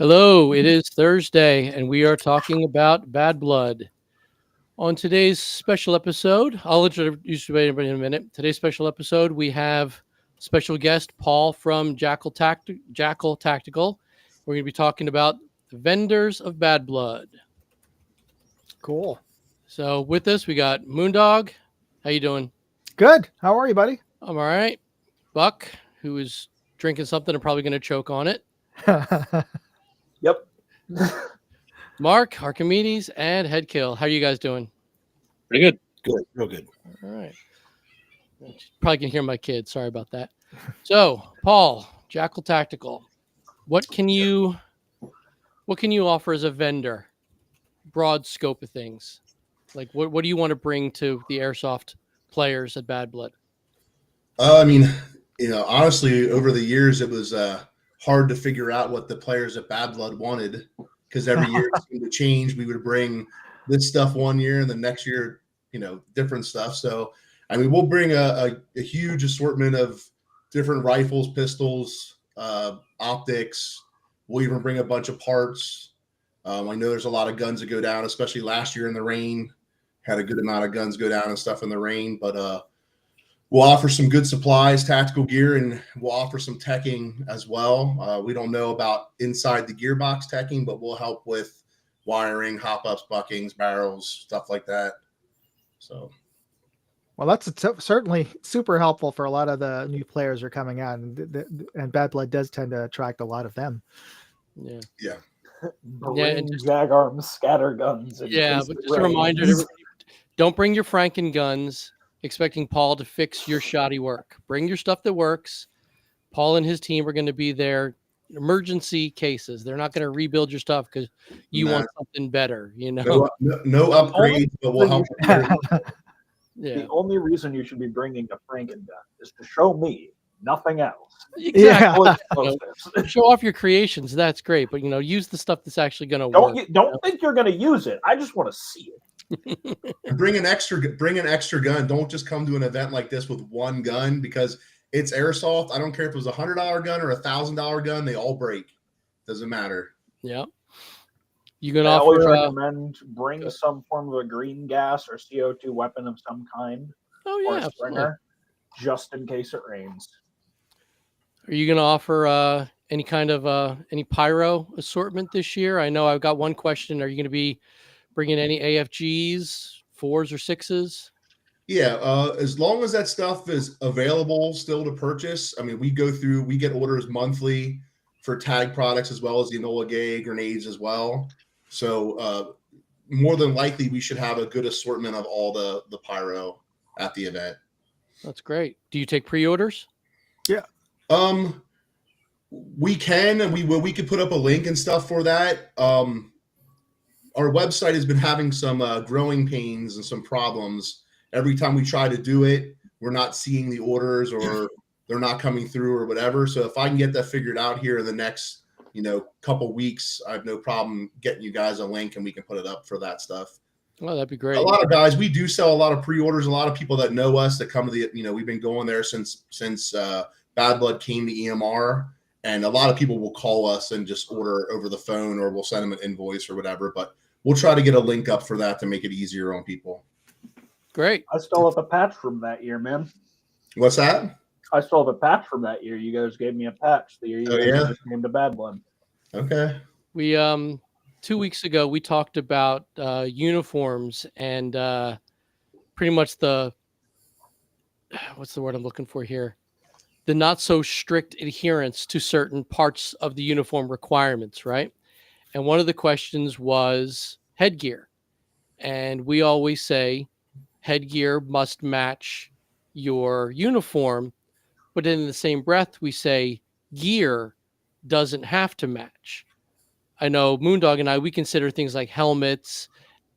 Hello, it is Thursday, and we are talking about Bad Blood. On today's special episode, I'll introduce everybody in a minute. Today's special episode, we have special guest Paul from Jackal Tactical. We're going to be talking about the vendors of Bad Blood. Cool. So with us, we got Moondog. How you doing? Good. How are you, buddy? I'm all right. Buck, who is drinking something and probably going to choke on it. Yep. Mark, Archimedes, and Headkill. How are you guys doing? Pretty good. Good. Real good. All right. Probably can hear my kids. Sorry about that. So, Paul, Jackal Tactical, what can you offer as a vendor? Broad scope of things. Like what do you want to bring to the airsoft players at Bad Blood? Honestly, over the years, it was hard to figure out what the players at Bad Blood wanted because every year it seemed to change. We would bring this stuff one year and the next year, different stuff. So, we'll bring a huge assortment of different rifles, pistols, optics. We'll even bring a bunch of parts. I know there's a lot of guns that go down, especially last year in the rain. Had a good amount of guns go down and stuff in the rain, but we'll offer some good supplies, tactical gear, and we'll offer some teching as well. We don't know about inside the gearbox teching, but we'll help with wiring, hop-ups, buckings, barrels, stuff like that. So, well, that's certainly super helpful for a lot of the new players who are coming out, and Bad Blood does tend to attract a lot of them. Yeah. Yeah. And Jag arms, scatter guns. But just a reminder to everybody, don't bring your Franken guns expecting Paul to fix your shoddy work. Bring your stuff that works. Paul and his team are going to be there. Emergency cases. They're not going to rebuild your stuff because you want something better. No upgrades, but we'll help. The only reason you should be bringing a Franken gun is to show me, nothing else. Exactly. Show off your creations. That's great, but use the stuff that's actually going to work. Don't think you're going to use it. I just want to see it. Bring an extra gun. Don't just come to an event like this with one gun because it's airsoft. I don't care if it was $100 gun or $1,000 gun. They all break. Doesn't matter. Yeah. You can always offer. Recommend bring some form of a green gas or CO2 weapon of some kind. Oh yeah, or springer, just in case it rains. Are you going to offer any kind of any pyro assortment this year? I know I've got one question. Are you going to be bringing any AFGs, 4s or 6s? Yeah, as long as that stuff is available still to purchase. We get orders monthly for tag products as well as the Enola Gay grenades as well. So more than likely we should have a good assortment of all the pyro at the event. That's great. Do you take pre-orders? Yeah. We can, and we could put up a link and stuff for that. Our website has been having some growing pains and some problems. Every time we try to do it, we're not seeing the orders or they're not coming through or whatever. So if I can get that figured out here in the next, couple weeks, I have no problem getting you guys a link and we can put it up for that stuff. Oh, that'd be great. A lot of guys, we do sell a lot of pre-orders. A lot of people that know us that come to the, we've been going there since Bad Blood came to EMR. And a lot of people will call us and just order over the phone or we'll send them an invoice or whatever. But we'll try to get a link up for that to make it easier on people. Great. I still have a patch from that year, man. What's that? I still have a patch from that year. You guys gave me a patch the year you guys came to Bad Blood. Okay. We 2 weeks ago we talked about uniforms and pretty much what's the word I'm looking for here? The not so strict adherence to certain parts of the uniform requirements, right? And one of the questions was headgear. And we always say headgear must match your uniform, but in the same breath, we say gear doesn't have to match. I know Moondog and I, we consider things like helmets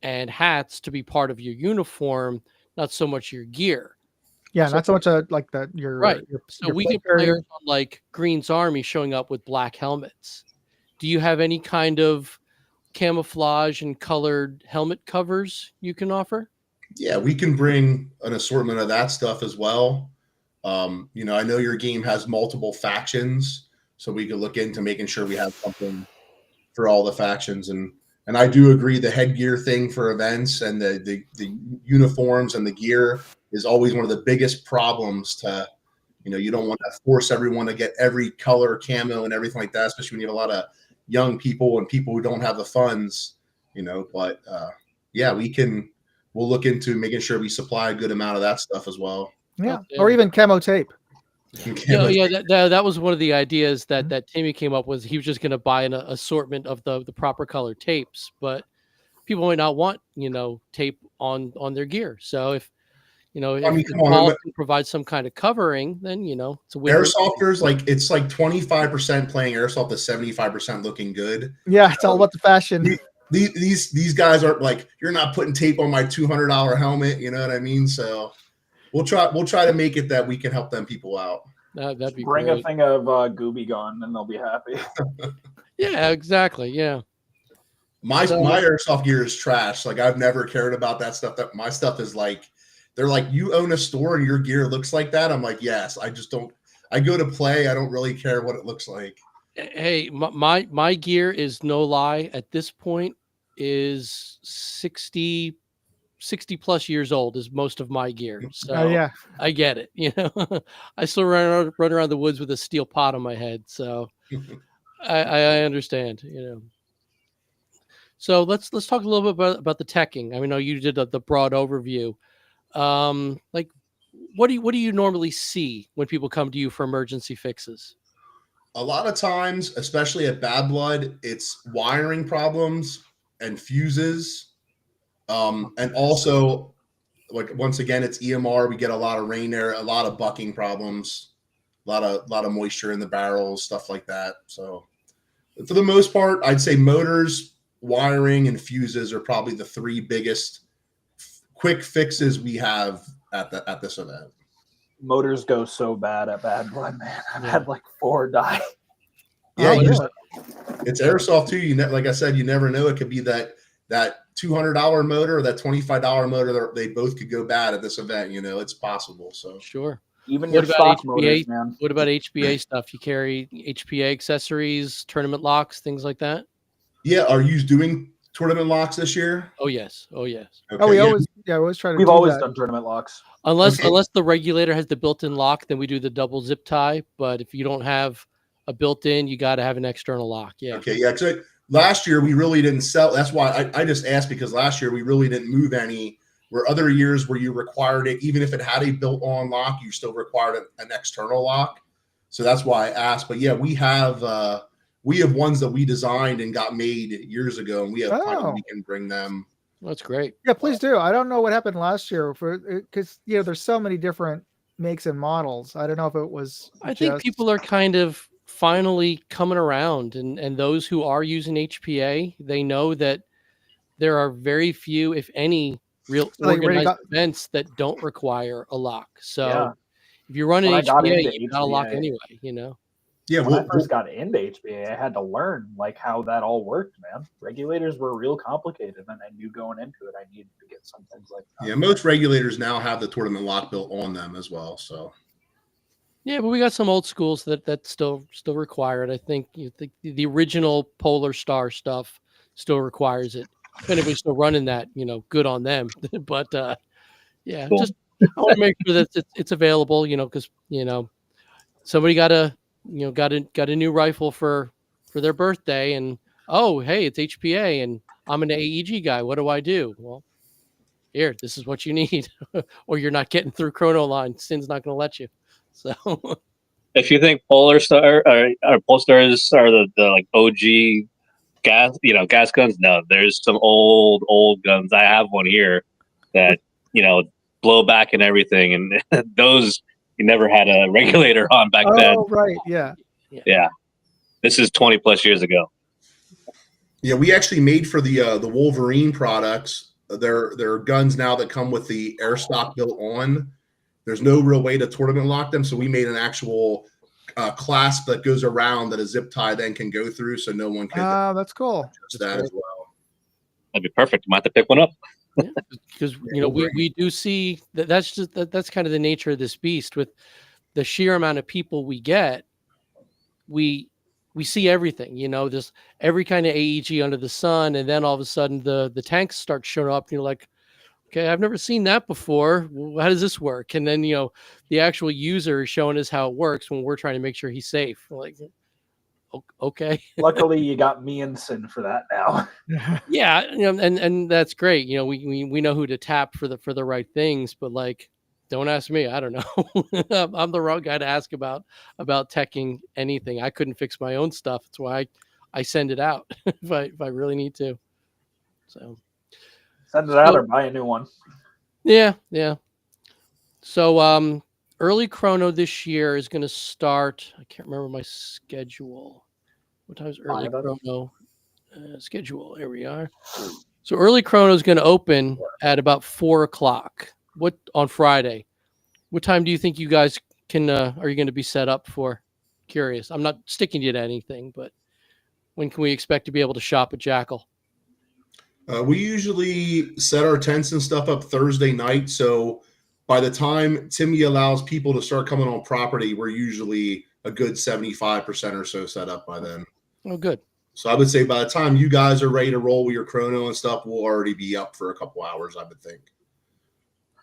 and hats to be part of your uniform, not so much your gear. Yeah, not so much like that. Right. So we get players on like Green's Army showing up with black helmets. Do you have any kind of camouflage and colored helmet covers you can offer? Yeah, we can bring an assortment of that stuff as well. I know your game has multiple factions, so we could look into making sure we have something for all the factions. And I do agree the headgear thing for events and the uniforms and the gear is always one of the biggest problems to, you don't want to force everyone to get every color camo and everything like that, especially when you have a lot of young people and people who don't have the funds, but yeah, we'll look into making sure we supply a good amount of that stuff as well. Yeah. Okay. Or even camo tape. That was one of the ideas that Timmy came up with. He was just going to buy an assortment of the proper color tapes, but people might not want tape on their gear. So if Paul can provide some kind of covering, then it's a win-win. Airsofters, it's like 25% playing airsoft to 75% looking good. Yeah, it's all about the fashion. These guys are like, you're not putting tape on my $200 helmet. You know what I mean? So we'll try to make it that we can help them people out. That'd be Bring great. a thing of Gooby Gone and they'll be happy. Yeah, exactly. Yeah. My airsoft gear is trash. Like, I've never cared about that stuff. That my stuff is like, they're like, you own a store and your gear looks like that. I'm like, yes. I just don't. I go to play. I don't really care what it looks like. Hey, my gear is, no lie, at this point is 60 plus years old is most of my gear. So yeah, I get it. I still run around the woods with a steel pot on my head. So I understand, So let's talk a little bit about the teching. I know you did the broad overview. Like, what do you normally see when people come to you for emergency fixes? A lot of times, especially at Bad Blood, it's wiring problems and fuses. And also, like, once again, it's EMR. We get a lot of rain there, a lot of bucking problems, a lot of moisture in the barrels, stuff like that. So for the most part, I'd say motors, wiring, and fuses are probably the three biggest quick fixes we have at this event. Motors go so bad at Bad Blood, man. I've had like 4 die. Yeah, it's airsoft too. Like I said, you never know. It could be that $200 motor or that $25 motor. They both could go bad at this event. It's possible. So sure. Even your stock motors, man. What about HPA stuff? You carry HPA accessories, tournament locks, things like that? Yeah. Are you doing tournament locks this year? Oh yes. Okay, we always try to. We've always done tournament locks. Unless the regulator has the built-in lock, then we do the double zip tie. But if you don't have a built-in, you got to have an external lock. Yeah. Okay. Yeah. So last year we really didn't sell. That's why I just asked, because last year we really didn't move any. Where other years where you required it, even if it had a built-on lock, you still required an external lock. So that's why I asked. But yeah, we have ones that we designed and got made years ago, and we have we can bring them. That's great. Yeah, please do. I don't know what happened last year because there's so many different makes and models. I don't know if it was. I think people are kind of finally coming around, and those who are using HPA, they know that there are very few, if any, real organized events that don't require a lock. So if you run an HPA, you got a lock anyway. Yeah, when I first got into HPA, I had to learn how that all worked, man. Regulators were real complicated, and I knew going into it I needed to get some things like that. Yeah, most regulators now have the tournament lock built on them as well. So yeah, but we got some old schools that still require it. I think the original Polar Star stuff still requires it. If anybody's still running that, good on them. But yeah, cool. Just I want to make sure that it's available, because somebody got a new rifle for their birthday, and hey, it's HPA, and I'm an AEG guy. What do I do? Well, here, this is what you need, or you're not getting through Chrono Line. Sin's not going to let you. So, if you think Polar Star or Polestars are the like OG gas guns, no, there's some old guns. I have one here that blow back and everything, and those you never had a regulator on back then. Oh right, yeah. This is 20 plus years ago. Yeah, we actually made for the Wolverine products. There are guns now that come with the air stock built on. There's no real way to tournament lock them, so we made an actual clasp that goes around that a zip tie then can go through, so no one can. That's cool. That as well. That'd be perfect. Might have to pick one up. Yeah, because we do see that's kind of the nature of this beast. With the sheer amount of people we get, we we see everything, just every kind of AEG under the sun. And then all of a sudden the tanks start showing up and you're like, okay, I've never seen that before. How does this work? And then, the actual user is showing us how it works when we're trying to make sure he's safe. We're like, okay. Luckily, you got me and Sin for that now. Yeah. And that's great. We know who to tap for the right things, but like, don't ask me. I don't know. I'm the wrong guy to ask about teching anything. I couldn't fix my own stuff. That's why I send it out if I really need to. So Send it out or buy a new one. yeah. So early chrono this year is going to start. I can't remember my schedule. What time is early chrono schedule? Here we are. So early chrono is going to open at about 4:00. What on Friday? What time do you think you guys can? Are you going to be set up for? Curious. I'm not sticking you to anything, but when can we expect to be able to shop at Jackal? We usually set our tents and stuff up Thursday night. So by the time Timmy allows people to start coming on property, we're usually a good 75% or so set up by then. Oh, good. So I would say by the time you guys are ready to roll with your chrono and stuff, we'll already be up for a couple hours, I would think.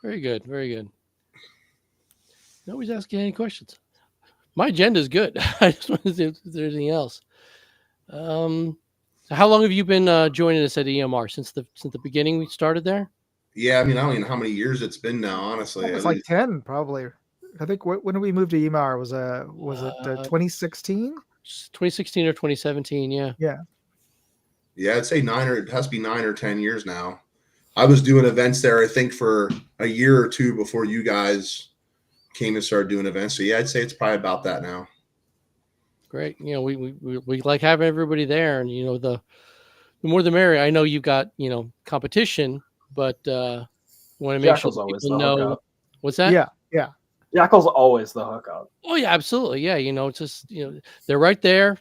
Very good. Very good. Nobody's asking any questions. My agenda is good. I just want to see if there's anything else. So how long have you been joining us at EMR since the beginning we started there? Yeah, I mean, I don't even know how many years it's been now, honestly. It's like 10 probably. I think when did we move to EMR? Was it 2016? 2016 or 2017? Yeah. Yeah, I'd say it has to be 9 or 10 years now. I was doing events there, I think, for a year or two before you guys came and started doing events. So yeah, I'd say it's probably about that now. Great. We like having everybody there, and the more the merrier. I know you've got competition, but want to make Jackal's sure always people the know hookup. what's that. Yeah. Jackal's always the hookup. Oh yeah, absolutely. Yeah, it's just they're right there.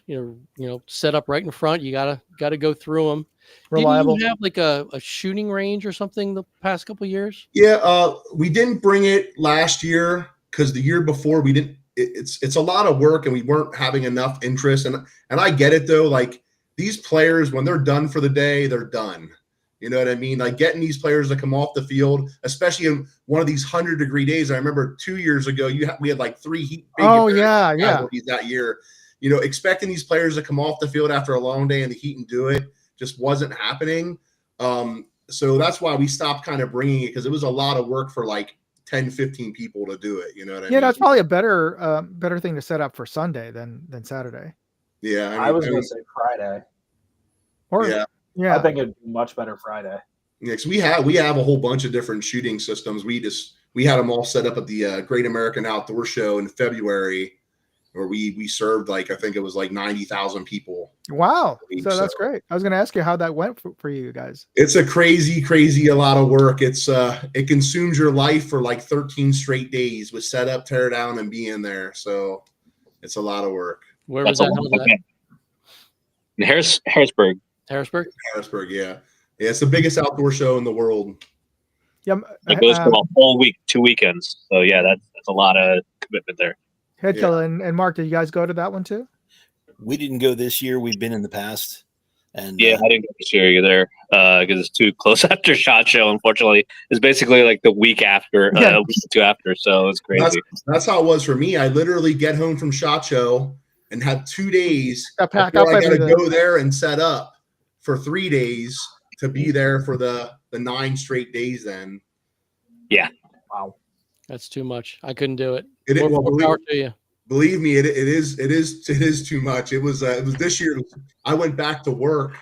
Set up right in front. You gotta go through them. Reliable. Didn't you have like a shooting range or something the past couple of years? Yeah, we didn't bring it last year because the year before we didn't. It's a lot of work and we weren't having enough interest. And I get it though. Like these players, when they're done for the day, they're done. You know what I mean? Like getting these players to come off the field, especially in one of these 100-degree days. I remember 2 years ago, we had like 3 heat. That year, expecting these players to come off the field after a long day in the heat and do it just wasn't happening. So that's why we stopped kind of bringing it because it was a lot of work for like 10, 15 people to do it. You know what I mean? Yeah, that's probably a better thing to set up for Sunday than Saturday. Yeah, I was going to say Friday. Or I think it'd be much better Friday. Yeah, because we have a whole bunch of different shooting systems. We had them all set up at the Great American Outdoor Show in February, where we served like I think it was like 90,000 people. Wow, so that's great. I was going to ask you how that went for you guys. It's a crazy a lot of work. It's it consumes your life for like 13 straight days with setup, tear down, and being there. So it's a lot of work. Where was that? In Harrisburg. Harrisburg, yeah. Yeah, it's the biggest outdoor show in the world. Yeah, it goes for a whole week, 2 weekends. So yeah, that's a lot of commitment there. Headkill and Mark, did you guys go to that one too? We didn't go this year. We've been in the past. And yeah, I didn't go this year either because it's too close after SHOT Show. Unfortunately, it's basically like the week after, a week or two after. So it's crazy. That's how it was for me. I literally get home from SHOT Show and have 2 days. I got to go there and set up for 3 days to be there for the 9 straight days. Then, yeah, wow, that's too much. I couldn't do it. Believe me, it is too much. It was this year. I went back to work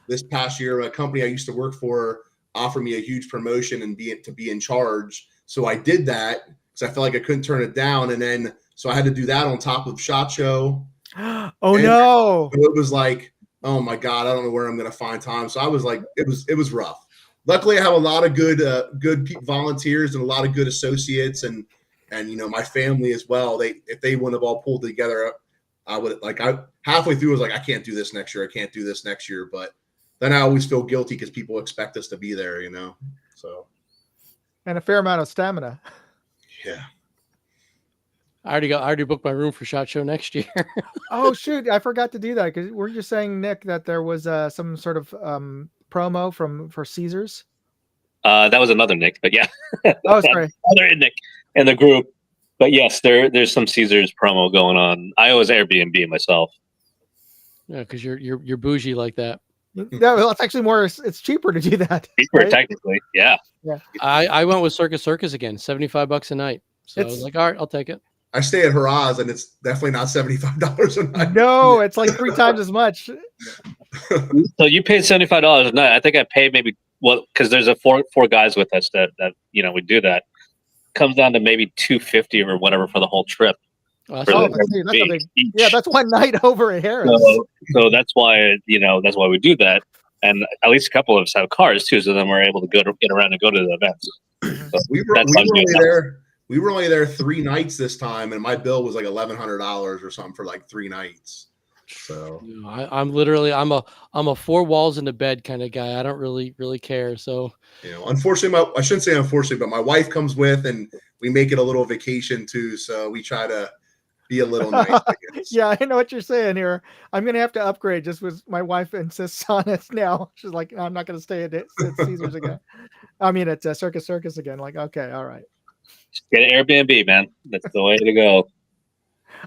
this past year. A company I used to work for offered me a huge promotion and to be in charge. So I did that because I felt like I couldn't turn it down. And then so I had to do that on top of SHOT Show. Oh no! It was like, oh my God, I don't know where I'm going to find time. So I was like, it was rough. Luckily, I have a lot of good volunteers and a lot of good associates and my family as well. If they wouldn't have all pulled together, I would halfway through I was like, I can't do this next year. I can't do this next year. But then I always feel guilty because people expect us to be there, So, and a fair amount of stamina. Yeah. I already booked my room for SHOT Show next year. Oh shoot, I forgot to do that. Because were you saying, Nick, that there was some sort of promo for Caesars? That was another Nick, but yeah, Oh, sorry. other Nick in the group. But yes, there's some Caesars promo going on. I always Airbnb myself. Yeah, because you're bougie like that. No, it's actually more. It's cheaper to do that. Cheaper, right? technically, yeah. I went with Circus again, $75 a night. So I was like, all right, I'll take it. I stay at Haraz, and it's definitely not $75 a night. No, it's like 3 times as much. So you paid $75 a night. I think I paid maybe because there's a four guys with us that we do that. Comes down to maybe $250 or whatever for the whole trip. Oh, That's a big, yeah, that's one night over at Harris. So that's why that's why we do that. And at least a couple of us have cars too, so then we're able to get around and go to the events. So we were only there 3 nights this time, and my bill was like $1,100 or something for like 3 nights. So I'm literally I'm a 4 walls in the bed kind of guy. I don't really care. So unfortunately, I shouldn't say unfortunately, but my wife comes with, and we make it a little vacation too. So we try to be a little nice. I guess. Yeah, I know what you're saying here. I'm gonna have to upgrade. Just with my wife insists on it now. She's like, no, I'm not gonna stay at Caesars again. I mean, at Circus again. Like, okay, all right. Get an Airbnb, man. That's the way to go.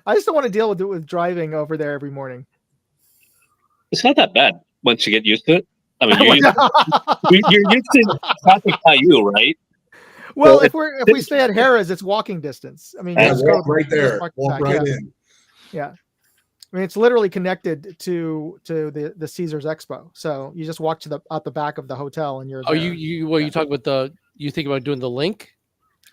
I just don't want to deal with driving over there every morning. It's not that bad once you get used to it. I mean, you're used to traffic by you, right? Well, if we stay at Harrah's, it's walking distance. I mean, you just walk go right there. Walk right in. Yeah. I mean, it's literally connected to the Caesars Expo. So you just walk out the back of the hotel, and you're. Oh, you talk about you think about doing the link?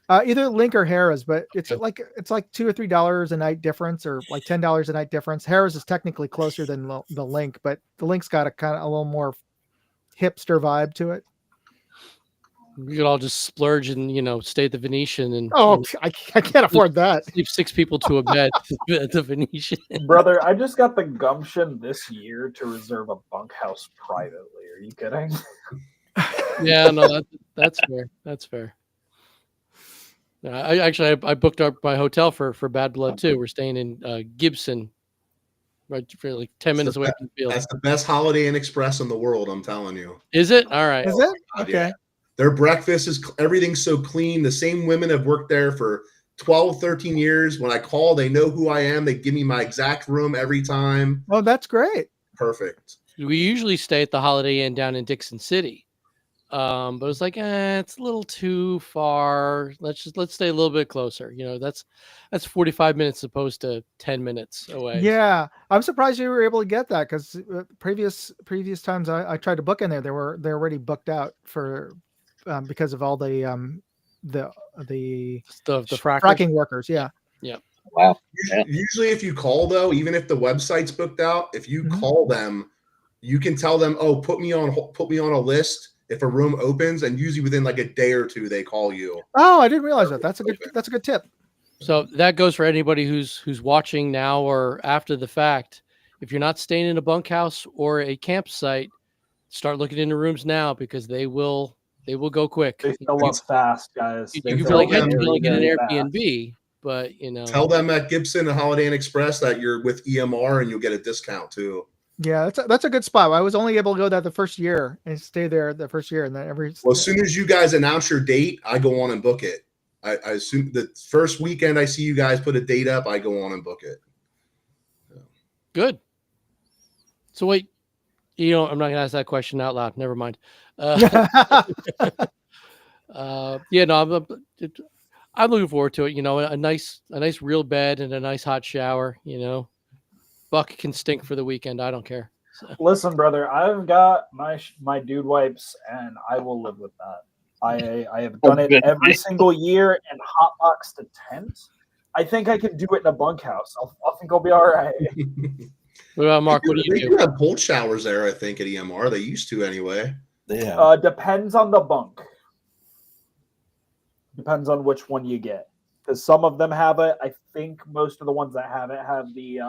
Either Link or Harrah's, but it's like $2 or $3 a night difference, or like $10 a night difference. Harrah's is technically closer than the Link, but the Link's got a little more hipster vibe to it. You could all just splurge and stay at the Venetian and I can't afford that. Leave 6 people to a bed at the Venetian. Brother, I just got the gumption this year to reserve a bunkhouse privately. Are you kidding? Yeah, no, that's fair. That's fair. I booked up my hotel for Bad Blood too. We're staying in Gibson, right for like 10 minutes away from the field. That's the best Holiday Inn Express in the world. I'm telling you. Is it? All right. Is it? Okay. Yeah. Their breakfast is everything's so clean. The same women have worked there for 12, 13 years. When I call, they know who I am. They give me my exact room every time. Oh, that's great. Perfect. We usually stay at the Holiday Inn down in Dixon City. But it's like, it's a little too far. Let's stay a little bit closer. That's 45 minutes opposed to 10 minutes away. Yeah, I'm surprised you were able to get that, because previous times I tried to book in there, they're already booked out for because of all the fracking workers. Yeah. Yeah. Wow. Usually, if you call though, even if the website's booked out, if you call them, you can tell them, "Oh, put me on a list." If a room opens, and usually within like a day or 2, they call you. Oh, I didn't realize that. That's a good tip. So that goes for anybody who's watching now or after the fact. If you're not staying in a bunkhouse or a campsite, start looking into rooms now, because they will go quick. They fill up fast, guys. You can feel like get an Airbnb, but tell them at Gibson and Holiday Inn Express that you're with EMR, and you'll get a discount too. Yeah, that's a good spot. I was only able to go there the first year and stay there the first year, and then as soon as you guys announce your date, I go on and book it. I assume the first weekend I see you guys put a date up, I go on and book it. Good. So wait, I'm not gonna ask that question out loud. Never mind. I'm looking forward to it. A nice real bed and a nice hot shower. Buck can stink for the weekend. I don't care. So. Listen, brother, I've got my dude wipes, and I will live with that. I have done it every single year and hotbox the tent. I think I can do it in a bunkhouse. I think I'll be all right. What about Mark? What do you do? They have cold showers there, I think, at EMR. They used to anyway. Yeah. Depends on the bunk. Depends on which one you get, because some of them have it. I think most of the ones that have it have the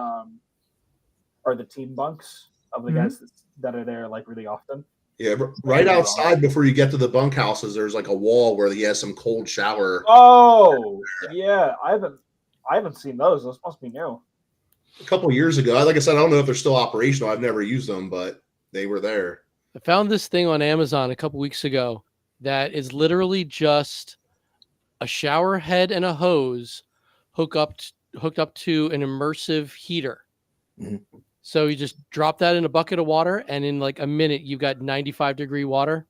are the team bunks of the guys that are there like really often. Yeah, right outside before you get to the bunkhouses, there's like a wall where he has some cold shower. Oh, yeah. I I haven't seen those. Those must be new. A couple years ago. Like I said, I don't know if they're still operational. I've never used them, but they were there. I found this thing on Amazon a couple weeks ago that is literally just a shower head and a hose hooked up to an immersive heater. Mhm. So you just drop that in a bucket of water, and in like a minute, you've got 95-degree water.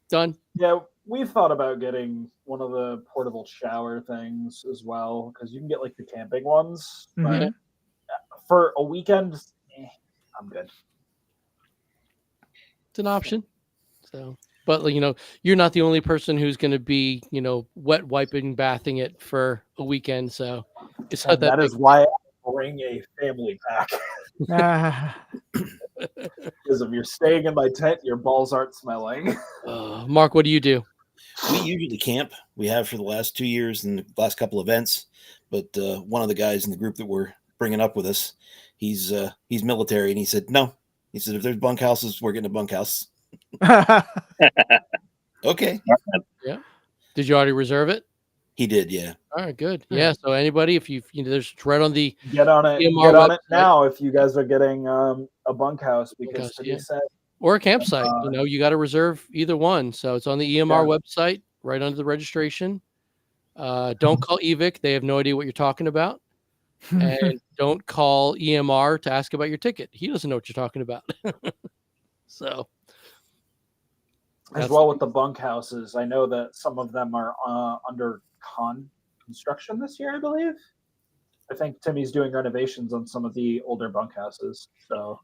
Done. Yeah, we've thought about getting one of the portable shower things as well, because you can get like the camping ones. But Mhm. for a weekend, I'm good. It's an option. So, but you're not the only person who's going to be, wet wiping, bathing it for a weekend. So it's not And that that big. is why I bring a family pack. Ah, Because if you're staying in my tent, your balls aren't smelling. Mark, what do you do? We usually camp. We have for the last 2 years and the last couple events. But one of the guys in the group that we're bringing up with us, he's military, and he said no. He said if there's bunkhouses, we're getting a bunkhouse. Okay, Yeah. Did you already reserve it? he did. Yeah. All right, good. Yeah. So anybody, if there's right on the Get on it. EMR Get on it website. now if you guys are getting a bunkhouse, because Bunkhouse, to be yeah. said, or a campsite, you got to reserve either one. So it's on the EMR website, right under the registration. Don't call EVIC; they have no idea what you're talking about. And don't call EMR to ask about your ticket. He doesn't know what you're talking about. So, as well with the bunkhouses, I know that some of them are under construction this year, I believe. I think Timmy's doing renovations on some of the older bunkhouses. So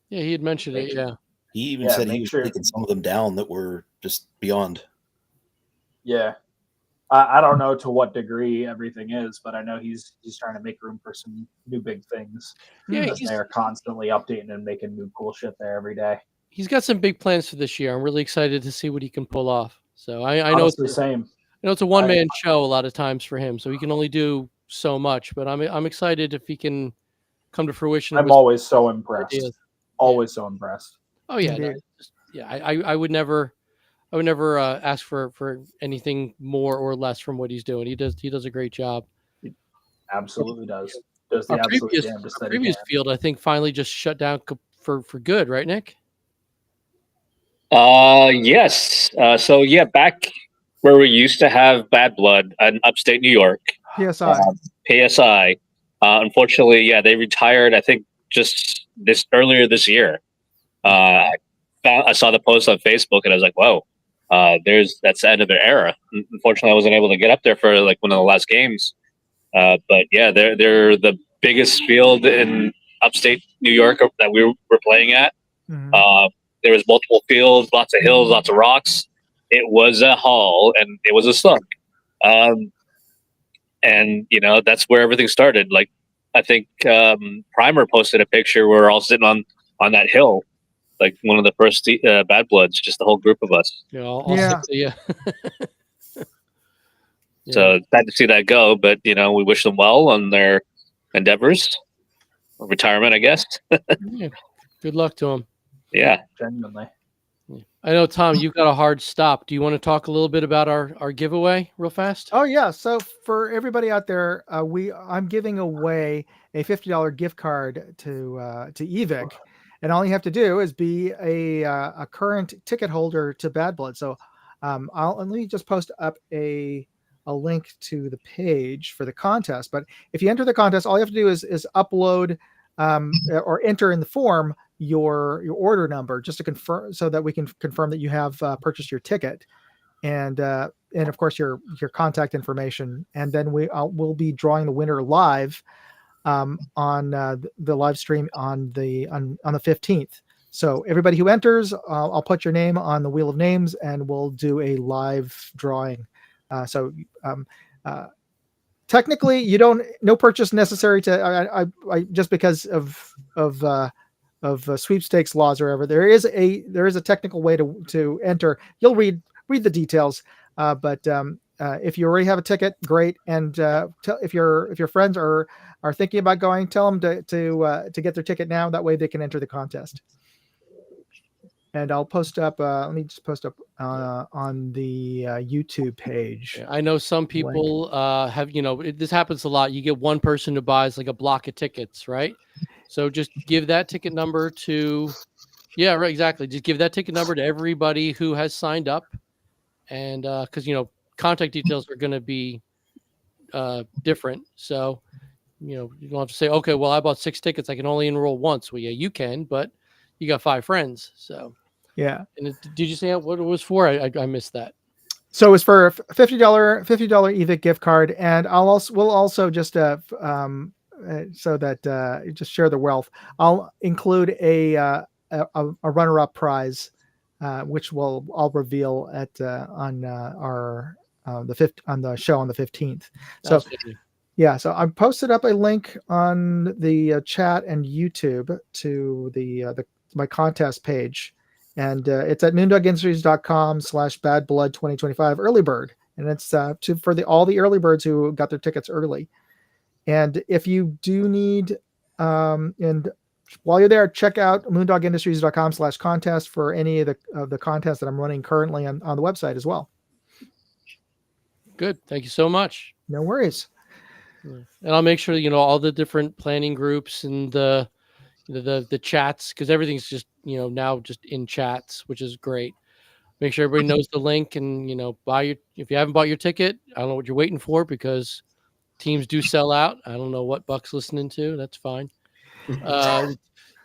yeah, he had mentioned it. Yeah. He even said he was sure. taking some of them down that were just beyond. Yeah. I don't know to what degree everything is, but I know he's trying to make room for some new big things. Yeah, because they're constantly updating and making new cool shit there every day. He's got some big plans for this year. I'm really excited to see what he can pull off. So I know it's the same. I know it's a one-man show a lot of times for him, so he can only do so much. But I'm excited if he can come to fruition. I'm always so impressed. Ideas. Always so impressed. Oh yeah, no, I would never ask for anything more or less from what he's doing. He does a great job. He absolutely does. Does the Our absolute previous, damnedest our that he previous can. field, I think, finally just shut down for good, right, Nick? Yes. So yeah, back where we used to have Bad Blood in upstate New York, PSI. PSI. Unfortunately, yeah, they retired. I think just earlier this year. I saw the post on Facebook, and I was like, "Whoa, that's the end of their era." Unfortunately, I wasn't able to get up there for like one of the last games. But yeah, they're the biggest field in upstate New York that we were playing at. Mhm. There was multiple fields, lots of hills, lots of rocks. It was a haul, and it was a slug. And that's where everything started. Like I think Primer posted a picture where we're all sitting on that hill, like one of the first Bad Bloods, just the whole group of us. Yeah. So sad to see that go, but we wish them well on their endeavors, or retirement, I guess. Yeah. Good luck to them. Yeah, genuinely. I know, Tom, you've got a hard stop. Do you want to talk a little bit about our giveaway real fast? Oh yeah. So for everybody out there, I'm giving away a $50 gift card to EVIC, and all you have to do is be a current ticket holder to Bad Blood. So let me just post up a link to the page for the contest. But if you enter the contest, all you have to do is upload or enter in the form your order number, just to confirm, so that we can confirm that you have purchased your ticket, and of course your contact information, and then we'll be drawing the winner live on the live stream on the 15th. So everybody who enters, I'll put your name on the wheel of names, and we'll do a live drawing. Technically, no purchase necessary to I just because of sweepstakes laws or whatever. There is a technical way to enter. You'll read the details, but if you already have a ticket, great. And if your friends are thinking about going, tell them to get their ticket now. That way they can enter the contest. and I'll post up. Let me just post up on the YouTube page. Yeah, I know some people have, this happens a lot. You get one person who buys like a block of tickets, right? So just give that ticket number to, yeah, right, exactly. Just give that ticket number to everybody who has signed up. And because, contact details are going to be different. So, you don't have to say, okay, well, I bought 6 tickets. I can only enroll once. Well, yeah, you can, but you got 5 friends. So, yeah. And did you say what it was for? I missed that. So it's for a $50 eVic gift card, and we'll also just so that just share the wealth. I'll include a runner-up prize, which I'll reveal at on our on the show on the 15th. So yeah, so I posted up a link on the chat and YouTube to my contest page. And it's at moondogindustries.com/badblood2025 early bird. And it's for all the early birds who got their tickets early. And if you do need, and while you're there, check out moondogindustries.com/contest for any of the contests that I'm running currently on the website as well. Good. Thank you so much. No worries. And I'll make sure, all the different planning groups and the chats, because everything's just now just in chats, which is great. Make sure everybody knows the link, and if you haven't bought your ticket, I don't know what you're waiting for, because teams do sell out. I don't know what Buck's listening to. That's fine.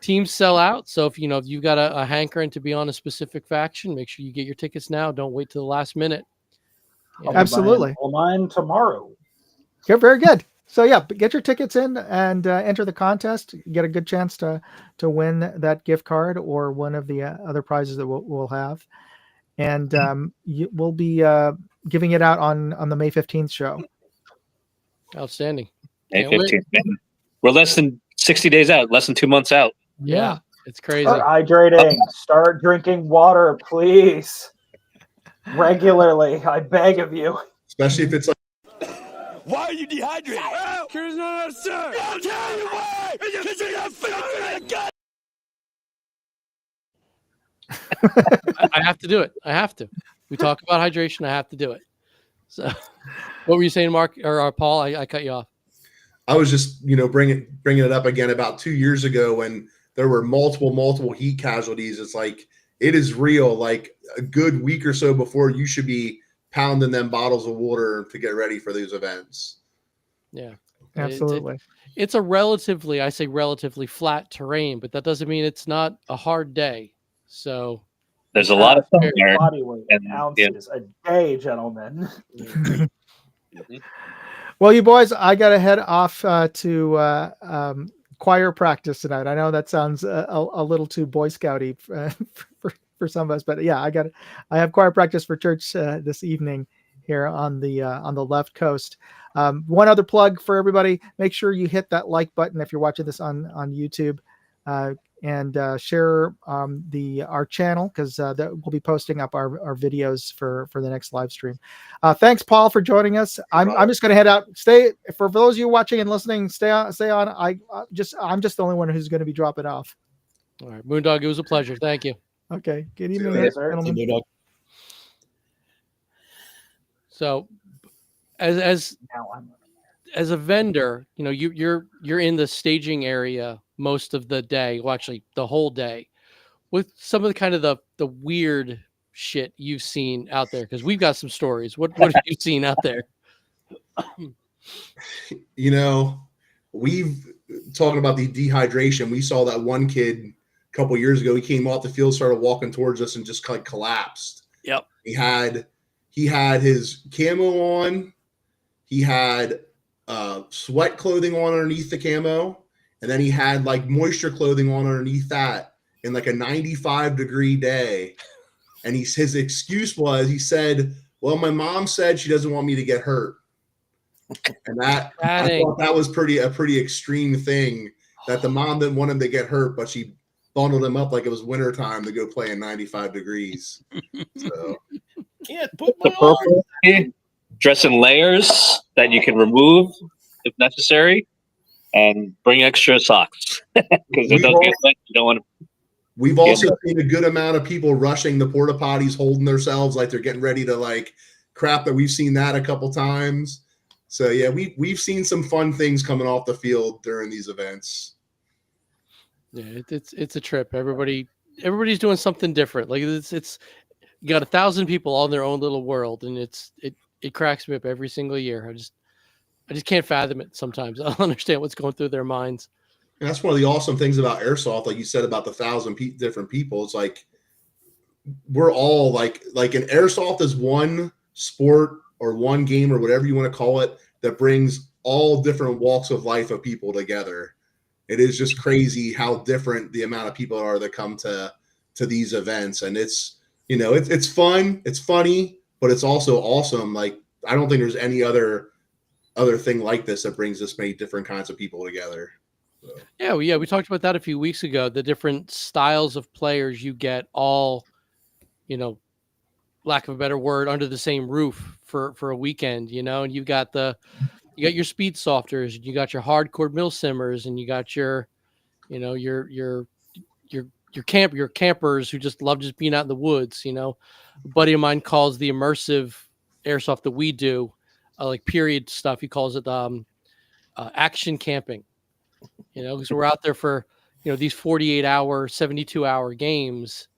Teams sell out, so if you've got a hankering to be on a specific faction, make sure you get your tickets now. Don't wait till the last minute. Absolutely. All mine tomorrow. Yeah, very good. So yeah, get your tickets in and enter the contest. Get a good chance to win that gift card or one of the other prizes that we'll have, and we'll be giving it out on the May 15th show. Outstanding. May 15th. We're less than 60 days out. Less than 2 months out. Yeah, it's crazy. Start hydrating. Start drinking water, please. Regularly, I beg of you. Especially if it's like. Why are you dehydrated? Because no, sir. I'll tell you why. Because you got food in the gut. I have to do it. I have to. We talk about hydration. I have to do it. So, what were you saying, Mark or Paul? I cut you off. I was just, bringing it up again about 2 years ago when there were multiple heat casualties. It's like, it is real. Like a good week or so before, you should be pounding them bottles of water to get ready for these events. Yeah, absolutely. It's a relatively flat terrain, but that doesn't mean it's not a hard day. So there's a lot of body weight and ounces a day, gentlemen. Well, you boys, I got to head off to choir practice tonight. I know that sounds a little too Boy Scouty for some of us, but yeah, I have choir practice for church this evening here on the left coast. One other plug for everybody: make sure you hit that like button if you're watching this on YouTube, and share our channel, because we'll be posting up our videos for the next live stream. Thanks, Paul, for joining us. I'm just going to head out. Stay for those of you watching and listening. Stay on. I'm just the only one who's going to be dropping off. All right, Moondog, it was a pleasure. Thank you. Okay. Good evening, gentlemen. So, as a vendor, you're in the staging area most of the day. Well, actually, the whole day, with some of the kind of the weird shit you've seen out there, because we've got some stories. What have you seen out there? We've talking about the dehydration. We saw that one kid a couple years ago. He came off the field, started walking towards us, and just like collapsed. Yep. He had his camo on. He had sweat clothing on underneath the camo, and then he had like moisture clothing on underneath that in like a 95-degree day. And his excuse was, he said, "Well, my mom said she doesn't want me to get hurt." And I thought that was a pretty extreme thing, that the mom didn't want him to get hurt, but she bundled him up like it was wintertime to go play in 95 degrees. So can't put the purple dress in layers that you can remove if necessary, and bring extra socks because it does get wet. You don't want to. We've also seen a good amount of people rushing the porta potties, holding themselves like they're getting ready to like crap. That we've seen that a couple times. So yeah, we've seen some fun things coming off the field during these events. Yeah, it's a trip. Everybody's doing something different. Like it's you got 1,000 people all in their own little world, and it cracks me up every single year. I just can't fathom it sometimes. I don't understand what's going through their minds. And that's one of the awesome things about airsoft, like you said about the 1,000 different people. It's like we're all like an airsoft is one sport or one game or whatever you want to call it that brings all different walks of life of people together. It is just crazy how different the amount of people are that come to these events, and it's it's fun, it's funny, but it's also awesome. Like I don't think there's any other thing like this that brings this many different kinds of people together. So. Yeah, we talked about that a few weeks ago. The different styles of players you get all, lack of a better word, under the same roof for a weekend, and you got your speed softers, and you got your hardcore mill simmers, and you got your campers who just love just being out in the woods. A buddy of mine calls the immersive airsoft that we do, like period stuff. He calls it action camping. Because we're out there for these 48-hour, 72-hour games.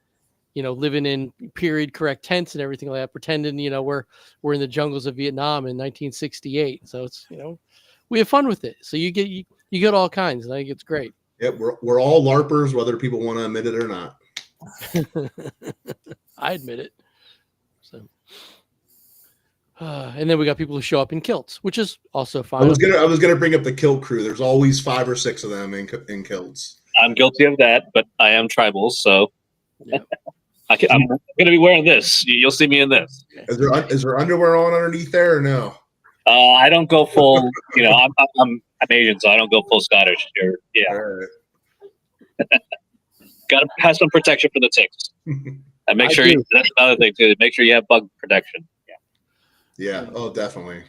Living in period correct tents and everything like that, pretending we're in the jungles of Vietnam in 1968. So it's we have fun with it. So you get all kinds, and I think it's great. Yeah, we're all LARPers, whether people want to admit it or not. I admit it. So, and then we got people who show up in kilts, which is also fine. I was gonna bring up the kilt crew. There's always 5 or 6 of them in kilts. I'm guilty of that, but I am tribal, so yeah. I'm going to be wearing this. You'll see me in this. Is there underwear on underneath there or no? I don't go full. I'm Asian, so I don't go full Scottish. Yeah. Right. Got to have some protection for the ticks. And make sure that's another thing too. Make sure you have bug protection. Yeah. Oh, definitely.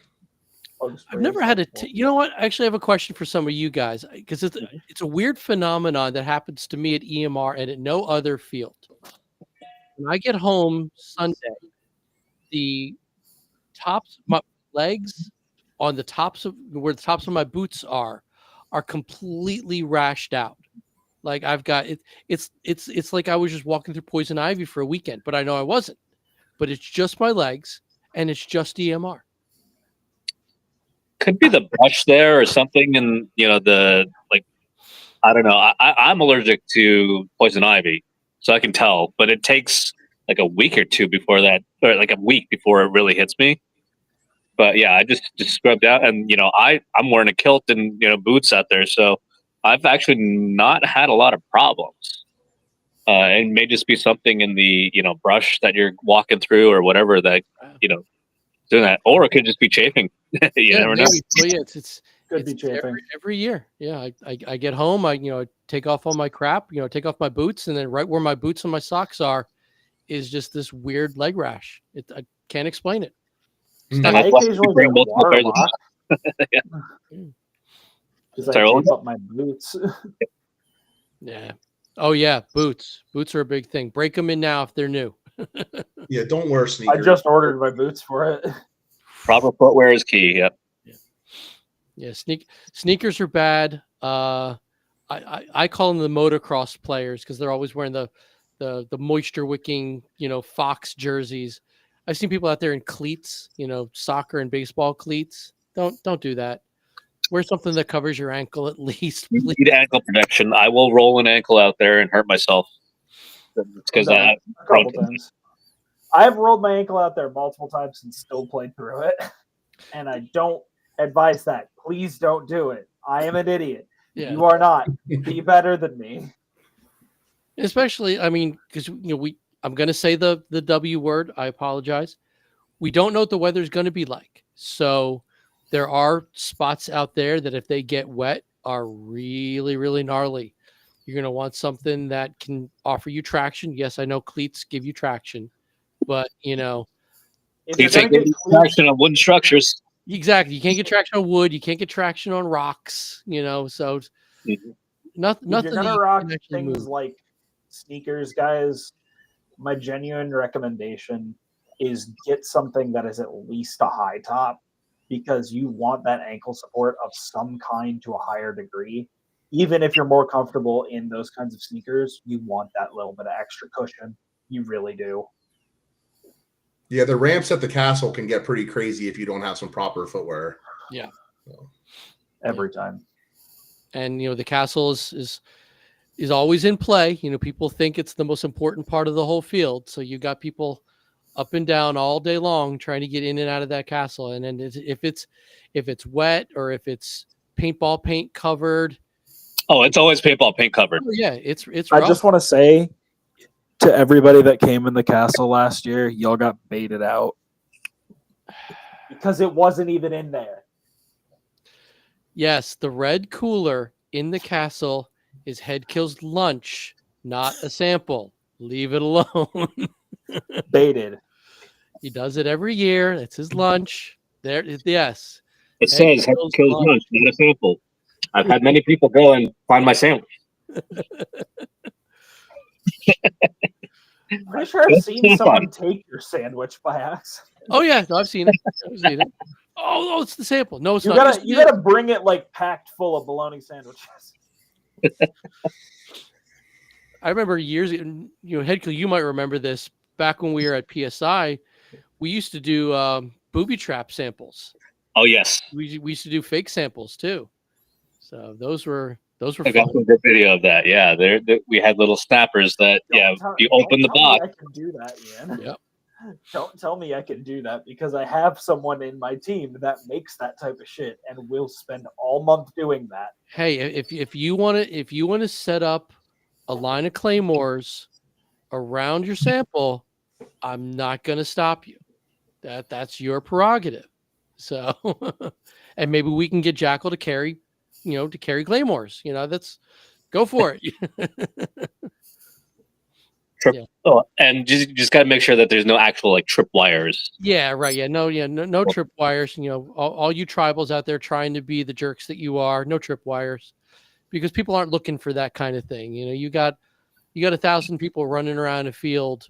I've never had a. You know what? I actually have a question for some of you guys, because it's a weird phenomenon that happens to me at EMR and at no other field. When I get home Sunday, the tops, my legs on the tops of where the tops of my boots are completely rashed out. Like I've got it. It's like I was just walking through poison ivy for a weekend, but I know I wasn't. But it's just my legs, and it's just EMR. Could be the brush there or something, and I don't know. I'm allergic to poison ivy. So I can tell, but it takes like a week or two before that, or like a week before it really hits me. But yeah, I just scrubbed out, and I'm wearing a kilt and boots out there, so I've actually not had a lot of problems. It may just be something in the brush that you're walking through or whatever that doing that, or it could just be chafing. you never know. Well, yeah, it's could be chafing every year. Yeah, I get home, I take off all my crap, take off my boots, and then right where my boots and my socks are is just this weird leg rash. I can't explain it. I occasionally bring water lock. Because I tape up my boots. Yeah. Oh yeah, boots. Boots are a big thing. Break them in now if they're new. Yeah, don't wear sneakers. I just ordered my boots for it. Proper footwear is key. Yep. Yeah, sneakers are bad. I call them the motocross players because they're always wearing the moisture wicking, Fox jerseys. I've seen people out there in cleats, soccer and baseball cleats. Don't do that. Wear something that covers your ankle at least. You need ankle protection. I will roll an ankle out there and hurt myself because a couple times. I've rolled my ankle out there multiple times and still played through it, and I don't advise that. Please don't do it. I am an idiot. Yeah. You are not. Be better than me. Especially, because I'm going to say the W word. I apologize. We don't know what the weather is going to be like. So there are spots out there that if they get wet are really, really gnarly. You're going to want something that can offer you traction. Yes, I know cleats give you traction, but you can't get traction on wooden structures. Exactly. You can't get traction on wood. You can't get traction on rocks, so nothing. You're going to rock things like sneakers, guys, my genuine recommendation is get something that is at least a high top, because you want that ankle support of some kind to a higher degree. Even if you're more comfortable in those kinds of sneakers, you want that little bit of extra cushion. You really do. Yeah, the ramps at the castle can get pretty crazy if you don't have some proper footwear. Yeah. So. Every time. And the castle is always in play. People think it's the most important part of the whole field. So you got people up and down all day long trying to get in and out of that castle. And then if it's wet or if it's paintball paint covered. Oh, it's always paintball paint covered. Oh, yeah, it's I rough. just want to say to everybody that came in the castle last year, y'all got baited out because it wasn't even in there. Yes, the red cooler in the castle is Headkill's lunch, not a sample. Leave it alone. Baited. He does it every year. That's his lunch. There, yes. It says Head Kills Lunch, not a sample. I've had many people go and find my sandwich. I'm pretty sure I've seen someone take your sandwich by accident. Oh yeah, no, I've seen it. I've seen it. Oh, it's the sample. No, it's You not. You gotta bring it like packed full of bologna sandwiches. I remember years, Headkill, you might remember this. Back when we were at PSI, we used to do booby trap samples. Oh yes, we used to do fake samples too. So those were I fun. got some good video of that. Yeah, we had little snappers that you open the box. I can do that, Ian. Yep. Don't tell me I can do that, because I have someone in my team that makes that type of shit and will spend all month doing that. Hey, if you want to set up a line of claymores around your sample, I'm not going to stop you. That's your prerogative. So, and maybe we can get Jackal to carry claymores. That's go for it. Oh, and just got to make sure that there's no actual trip wires. Yeah, right. Yeah, no trip wires. All you tribals out there trying to be the jerks that you are, no trip wires, because people aren't looking for that kind of thing. You got 1,000 people running around a field.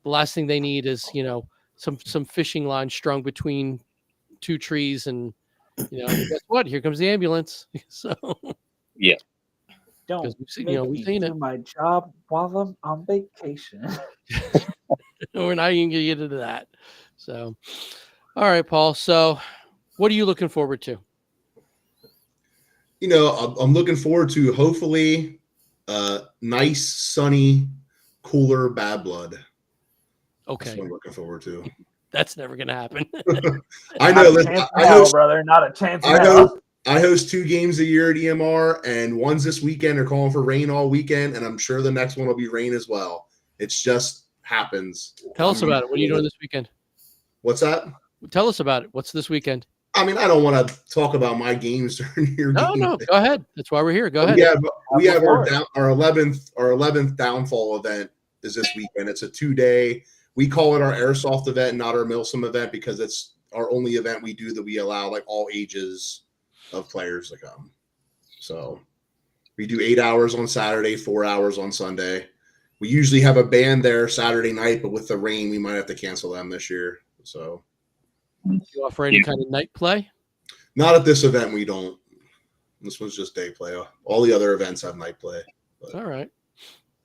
The last thing they need is some fishing line strung between two trees, and guess what? Here comes the ambulance. So yeah. Don't we've make me do my job while I'm on vacation. We're not even going to get into that. So, all right, Paul. So, what are you looking forward to? I'm looking forward to hopefully nice, sunny, cooler Bad Blood. Okay. That's what I'm looking forward to. That's never going to happen. I know. I host, brother. Not a chance. I host 2 games a year at EMR, and one's this weekend. They're calling for rain all weekend, and I'm sure the next one will be rain as well. It's just happens. Tell us about it. What are you doing this weekend? What's that? Tell us about it. What's this weekend? I mean, I don't want to talk about my games during your game. No, go ahead. That's why we're here. Go ahead. We have our 11th downfall event is this weekend. It's a 2-day. We call it our airsoft event, not our Milsim event, because it's our only event we do that we allow all ages of players to come. So we do 8 hours on Saturday, 4 hours on Sunday. We usually have a band there Saturday night, but with the rain, we might have to cancel them this year. So you offer any kind of night play? Not at this event. We don't. This one's just day play. All the other events have night play. But. All right.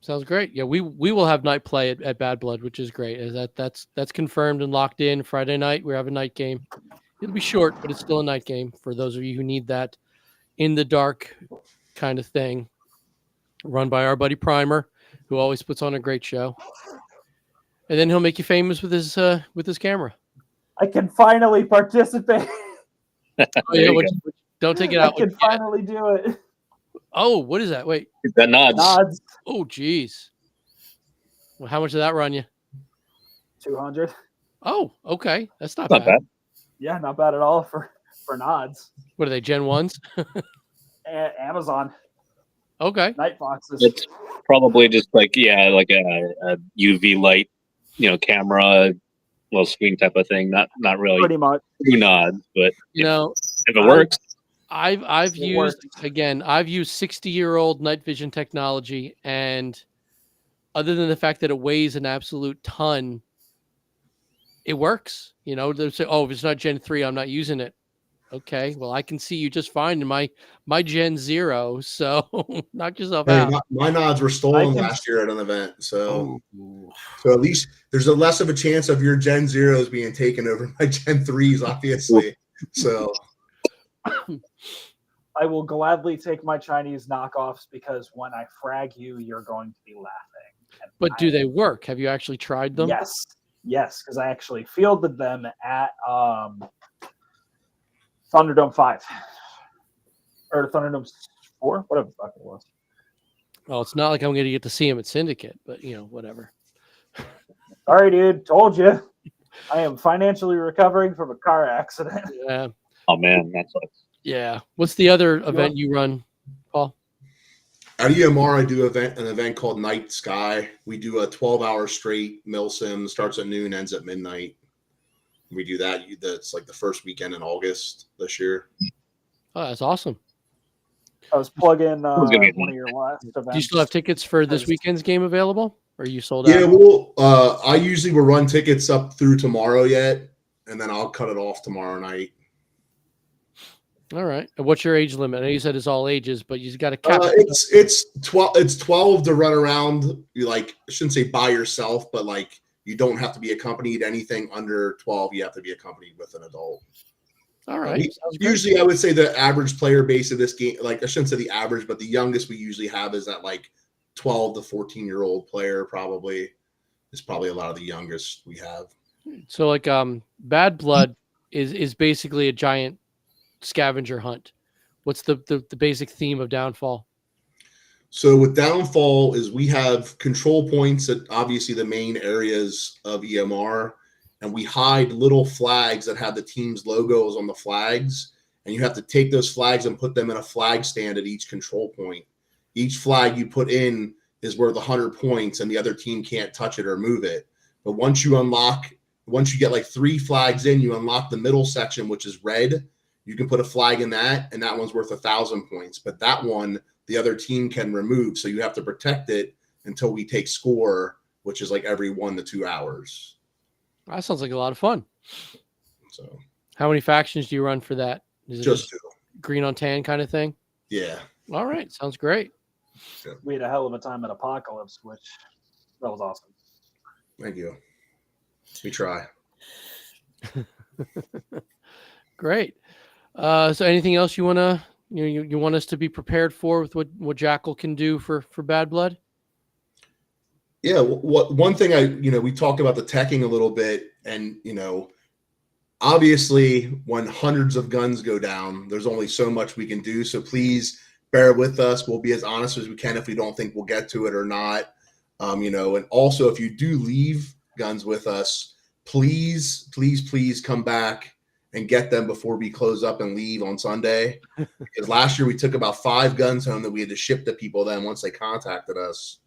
Sounds great. Yeah, we will have night play at Bad Blood, which is great. That's confirmed and locked in. Friday night we have a night game. It'll be short, but it's still a night game for those of you who need that in the dark kind of thing. Run by our buddy Primer, who always puts on a great show. And then he'll make you famous with his camera. I can finally participate. Don't take it out. I can finally do it. Oh, what is that? Wait. That nods. Oh, geez. Well, how much did that run you? 200. Oh, okay. That's not bad. Yeah, not bad at all for nods. What are they, Gen 1s? Amazon. Okay. Night boxes. It's probably just a UV light, camera, little screen type of thing. Not really pretty much true nods, but if it works. I've used 60-year-old night vision technology, and other than the fact that it weighs an absolute ton, it works. You know, they say, "Oh, if it's not Gen 3, I'm not using it." Okay, well, I can see you just fine in my Gen 0, so knock yourself Hey, out. my nods were I stolen can- last year at an event, so Ooh. at least there's a less of a chance of your Gen Zeros being taken over by Gen 3s, obviously. So I will gladly take my Chinese knockoffs because when I frag you, you're going to be laughing. And But do they work? Have you actually tried them? Yes, because I actually fielded them at Thunderdome 5 or Thunderdome 4, whatever the fuck it was. Well, it's not like I'm going to get to see them at Syndicate, but whatever. Sorry, dude. Told you. I am financially recovering from a car accident. Yeah, Oh man, that sucks. yeah. What's the other event you run, Paul? at EMR, I do an event called Night Sky. We do a 12-hour straight mill sim. Starts at noon, ends at midnight. We do that. That's like the first weekend in August this year. Oh, that's awesome. I was plugging Who's gonna be one of your last events. Do you still have tickets for this weekend's game available? Or are you sold Yeah, out? well, I usually will run tickets up through tomorrow yet, and then I'll cut it off tomorrow night. All right. And what's your age limit? I know you said it's all ages, but you got to cap it. It's 12. It's 12 to run around. You I shouldn't say by yourself, but like you don't have to be accompanied. Anything under 12, you have to be accompanied with an adult. All right. Usually, I would say the average player base of this game, like I shouldn't say the average, but the youngest we usually have is that like 12 to 14-year-old player. Probably is probably a lot of the youngest we have. So like Bad Blood is basically a giant scavenger hunt. What's the basic theme of Downfall? So with Downfall is we have control points at obviously the main areas of EMR, and we hide little flags that have the team's logos on the flags, and you have to take those flags and put them in a flag stand at each control point. Each flag you put in is worth 100 points, and the other team can't touch it or move it. But once you get like 3 flags in, you unlock the middle section, which is red. You can put a flag in that, and that one's worth 1,000 points. But that one, the other team can remove. So you have to protect it until we take score, which is like every 1 to 2 hours. That sounds like a lot of fun. So how many factions do you run for that? Is it just 2. Green on tan kind of thing? Yeah. All right. Sounds great. We had a hell of a time at Apocalypse, which that was awesome. Thank you. We try. Great. So anything else you want to you want us to be prepared for with what Jackal can do for Bad Blood? Yeah, one thing we talked about the teching a little bit, and obviously when hundreds of guns go down, there's only so much we can do. So please bear with us. We'll be as honest as we can if we don't think we'll get to it or not. And also if you do leave guns with us, please come back and get them before we close up and leave on Sunday. Because last year we took about 5 guns home that we had to ship to people then once they contacted us.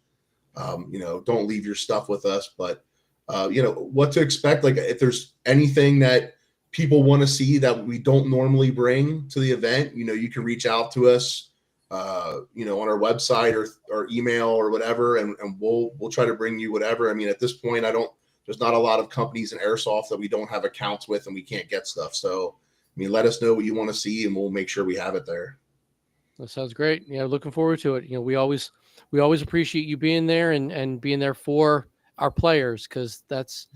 Don't leave your stuff with us, but what to expect. Like if there's anything that people want to see that we don't normally bring to the event, you can reach out to us, on our website or email or whatever. And we'll try to bring you whatever. I mean, at this point, there's not a lot of companies in airsoft that we don't have accounts with and we can't get stuff. So, let us know what you want to see and we'll make sure we have it there. That sounds great. Yeah. Looking forward to it. We always appreciate you being there and being there for our players. Cause that's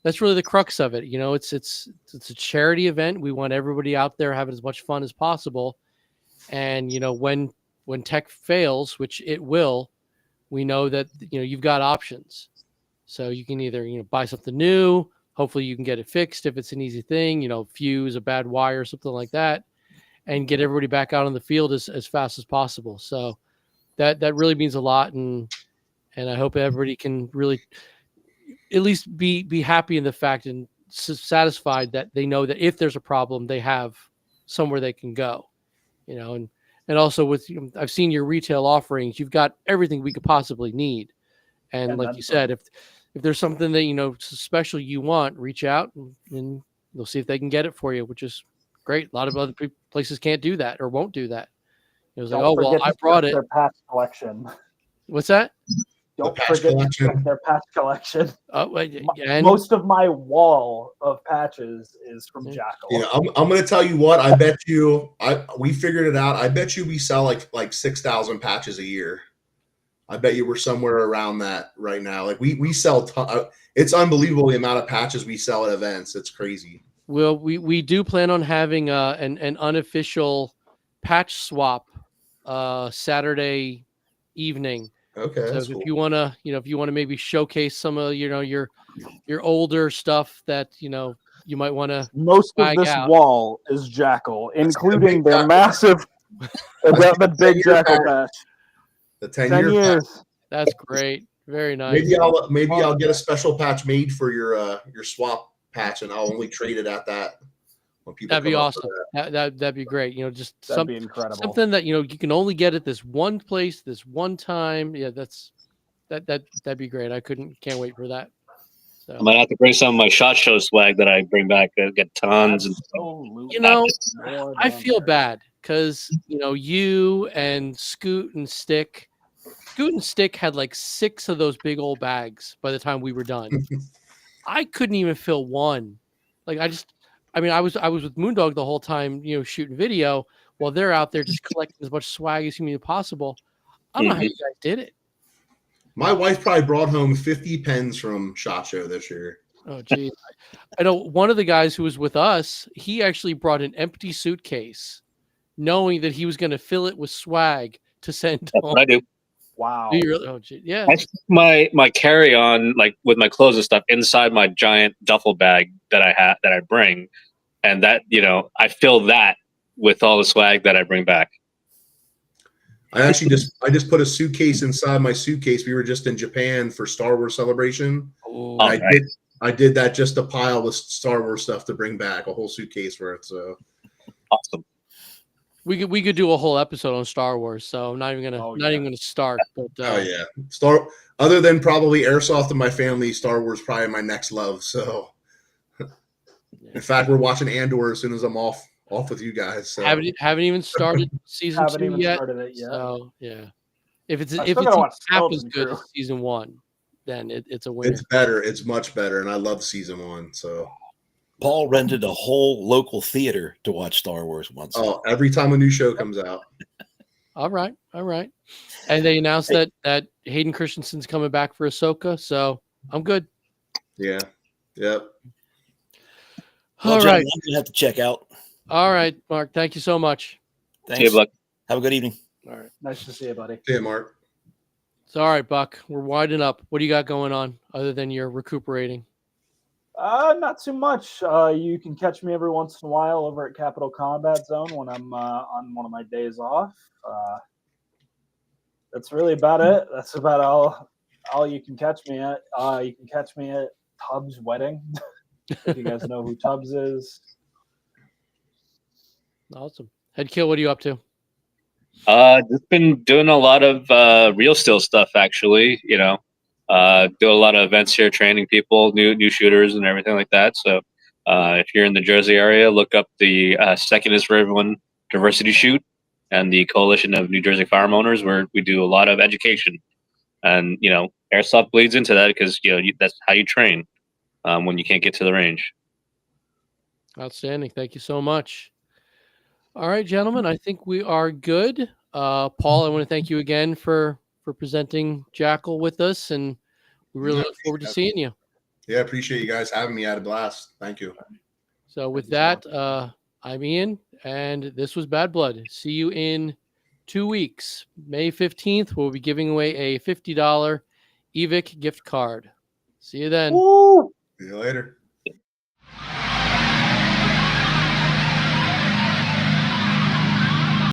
really the crux of it. It's a charity event. We want everybody out there having as much fun as possible. And, when tech fails, which it will, we know that, you've got options. So you can either, buy something new. Hopefully you can get it fixed if it's an easy thing, fuse a bad wire or something like that, and get everybody back out on the field as fast as possible. So that really means a lot. And I hope everybody can really at least be happy in the fact and satisfied that they know that if there's a problem, they have somewhere they can go, and also with, I've seen your retail offerings, you've got everything we could possibly need. And like you said, if there's something that, special you want, reach out and they'll see if they can get it for you, which is great. A lot of other places can't do that or won't do that. It was like, oh, well, I brought it. Their past collection. What's that? Don't patch forget to collection. check their patch collection. Oh, and Most of my wall of patches is from Jackal. Yeah, I'm going to tell you what. I bet you we figured it out. I bet you we sell like 6,000 patches a year. I bet you we're somewhere around that right now. Like we sell. It's unbelievable the amount of patches we sell at events. It's crazy. well, we do plan on having an unofficial patch swap Saturday evening. Okay, So that's if cool. you want to, if you want to maybe showcase some of, your older stuff that, you might want to Most of swag this out. wall is Jackal, including big their Jackal. massive, the big Jackal patch. The 10 10-year years. That's great. Very nice. Maybe I'll get a special patch made for your swap patch, and I'll only trade it at that when people. That'd be come up for awesome. That'd be great. Just That'd be incredible. something that you can only get at this one place, this one time. Yeah, that'd be great. Can't wait for that. So I might have to bring some of my SHOT Show swag that I bring back. I get tons. Absolutely. I feel bad because you and Scoot and Stick had like 6 of those big old bags by the time we were done. I couldn't even fill one. Like I was with Moondog the whole time, shooting video while they're out there just collecting as much swag as humanly possible. I don't know how you guys did it. My wife probably brought home 50 pens from SHOT Show this year. Oh, geez. I know one of the guys who was with us, he actually brought an empty suitcase, knowing that he was going to fill it with swag to send That's home. what I do. Wow. Do you really? Oh, geez. Yeah. I stick my carry on, like with my clothes and stuff, inside my giant duffel bag that I bring, and that I fill that with all the swag that I bring back. I just put a suitcase inside my suitcase. We were just in Japan for Star Wars Celebration. Oh, And I did that just a pile with Star Wars stuff to bring back, a whole suitcase worth. So awesome. We could do a whole episode on Star Wars, so I'm not even gonna start. But other than probably Airsoft in my family, Star Wars probably my next love. So in fact, we're watching Andor as soon as I'm off with you guys. So haven't even started season 2 yet. Started it yet. So yeah, if it's still gotta watch half Skeleton as good Crew. as season 1, then it's a winner. it's better. It's much better, and I love season 1. So Paul rented a whole local theater to watch Star Wars once. oh, every time a new show comes out. All right. And they announced that Hayden Christensen's coming back for Ahsoka, so I'm good. Yeah. Yep. All right. I'm gonna have to check out. All right, Mark. Thank you so much. Thanks. See you, Buck. Have a good evening. All right. Nice to see you, buddy. See ya, Mark. So, all right, Buck. We're winding up. What do you got going on other than you're recuperating? Not too much. You can catch me every once in a while over at Capital Combat Zone when I'm on one of my days off. That's really about it. That's about all you can catch me at. You can catch me at Tubbs' wedding. If you guys know who Tubbs is. Awesome. Headkill, what are you up to? Just been doing a lot of real steel stuff, actually. Do a lot of events here, training people, new shooters, and everything like that. So, if you're in the Jersey area, look up the Second is for Everyone Diversity Shoot and the Coalition of New Jersey Firearm Owners, where we do a lot of education, and airsoft bleeds into that because that's how you train when you can't get to the range. Outstanding. Thank you so much. All right, gentlemen, I think we are good. Paul, I want to thank you again for presenting Jackal with us, and we really look forward to seeing you. Yeah, appreciate you guys having me. I had a blast. Thank you. So with that, I'm Ian, and this was Bad Blood. See you in 2 weeks. May 15th, we'll be giving away a $50 EVIC gift card. See you then. Woo! See you later.